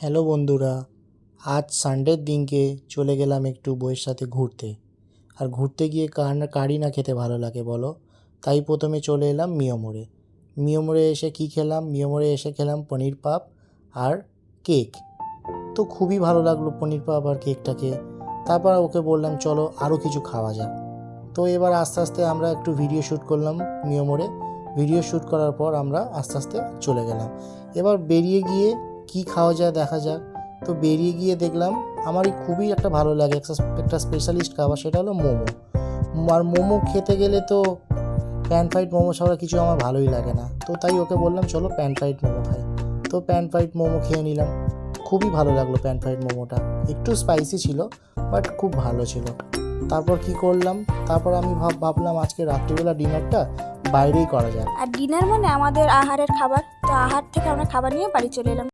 Hello বন্ধুরা, আজ সানডের দিনকে চলে গেলাম একটু বউয়ের সাথে ঘুরতে। আর ঘুরতে গিয়ে কারই না খেতে ভালো লাগে বলো। তাই প্রথমে চলে এলাম মিয়মোড়ে। মিয়মোড়ে এসে কী খেলাম, মিয়মোড়ে এসে খেলাম পনির পাপ আর কেক। তো খুবই ভালো লাগলো পনির পাপ আর কেকটা খেয়ে। তারপর ওকে বললাম চলো আরও কিছু খাওয়া যাক। তো এবার আস্তে আস্তে আমরা একটু ভিডিও শ্যুট করলাম মিয়মোড়ে। ভিডিও শ্যুট করার পর আমরা আস্তে আস্তে চলে গেলাম। এবার বেরিয়ে গিয়ে কি খাওয়া যায় দেখা যাক। তো বেরিয়ে গিয়ে দেখলাম আমারই খুবই একটা ভালো লাগে একটা স্পেশালিস্ট খাবার, সেটা হলো মোমো। আর মোমো খেতে গেলে তো প্যান ফ্রাইড মোমো ছাড়া কিছু আমার ভালোই লাগে না। তো তাই ওকে বললাম চলো প্যান ফ্রাইড মোমো খাই। তো প্যান ফ্রাইড মোমো খেয়ে নিলাম। খুবই ভালো লাগলো প্যান ফ্রাইড মোমোটা। একটু স্পাইসি ছিল বাট খুব ভালো ছিল। তারপর কি করলাম, তারপর আমি ভাবলাম আজকে রাত্রিবেলা ডিনারটা বাইরেই করা যায়। আর ডিনার মানে আমাদের আহারের খাবার, তো আহার থেকে আমরা খাবার নিয়ে বাড়ি চলে এলাম।